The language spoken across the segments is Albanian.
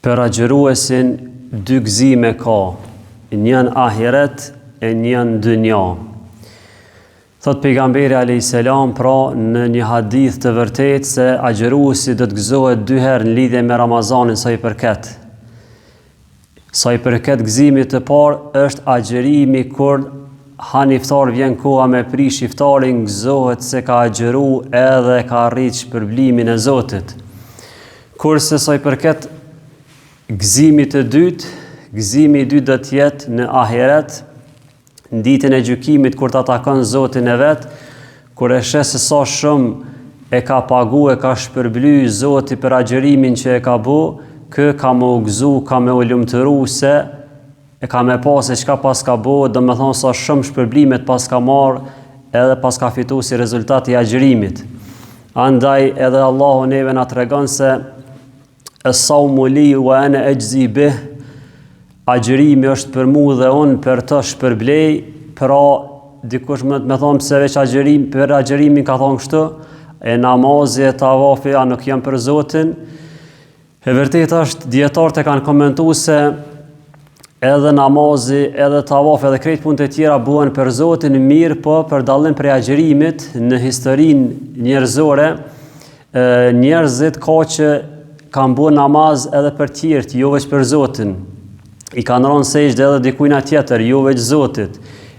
Për agjëruesin dy gëzime ka, njën ahiret e njën dynja. Thot pejgamberi a.s. pra në një hadith të vërtet se agjëruesi do të gëzohet dy herë në lidhje me Ramazanin sa i përket. Sa i përket gëzimit të parë është agjërimi kur han iftar vjen koha me prish iftarin, gëzohet se ka agjëru edhe ka arrit shpërblimin e Zotit. Kurse sa i përket gëzimit të dytë, gëzimi i dytë do të jetë në ahiret, në ditën e gjykimit kur ta takon Zotin e vet, kur e sheh se sa shumë e ka pagu, e ka shpërbly Zoti për agjërimin që e ka bu, kë ka më u gëzu, ka më u lumturu se e ka me pas se çka pas ka bu, do me thonë sa shumë shpërblimet pas ka marrë edhe pas ka fitu si rezultat i agjërimit. Andaj edhe Allahu neve na tregon se as-sawmu li wa ana ajzi bih, agjërimi është për mu dhe unë për të shpërblej. Pra dikush më të thonë pse veç agjërim, për agjërimin ka thonë kështu, e namazi e tavafi a nuk janë për Zotin. E vërtet është, dietarët e kanë komentuar se edhe namazi, edhe tavafi, edhe krejt punët e tjera buhen për Zotin, mirë po për dallim prej agjërimit në historinë njerëzore, njerëzit ka që kanë bu namaz edhe për tjerët, jo veç për Zotin. I kanë rënë sejdë edhe dikujna tjetër, jo veç Zotit.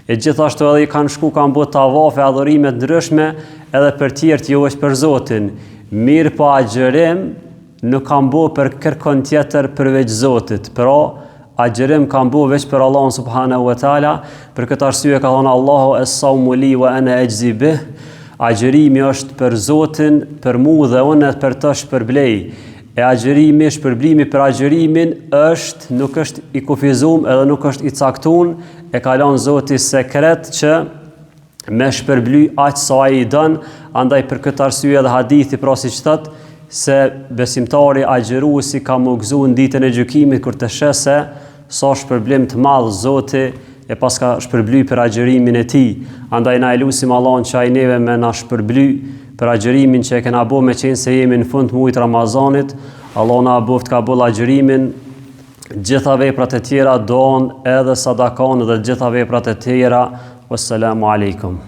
E gjithashtu edhe i kanë shku, kanë bu tavafe, adhurimet ndryshme edhe për tjerët, jo veç për Zotin. Mirë po agjërim nuk kanë bu për kërkon tjetër përveç Zotit. Pra, agjërim kanë bu veç për Allahun subhanahu wa taala. Për këtë arsye ka thënë Allahu as-sawmu li wa ana ajzi bih. Agjërimi është për Zotin, për mu dhe unë për të shpërblej. E agjërimi, shpërblimi për agjërimin është, nuk është i kufizum edhe nuk është i caktun, e ka lënë Zoti sekret që me shpërbly aq sa ai i don. Andaj për këtë arsye edhe hadithi pra siç thotë se besimtari agjëruesi ka më gëzu në ditën e gjykimit kur të sheh se sa shpërblim të madh Zoti e pas ka shpërbly për agjërimin e tij. Andaj na elusim Allahun që ai neve me na shpërbly për agjërimin që e kena bo me qenë se jemi në fund muajit Ramazanit. Allah na boft ka boll agjërimin, gjitha veprat e tjera, don edhe sadakon dhe gjitha veprat e tjera. Wassalamu alaikum.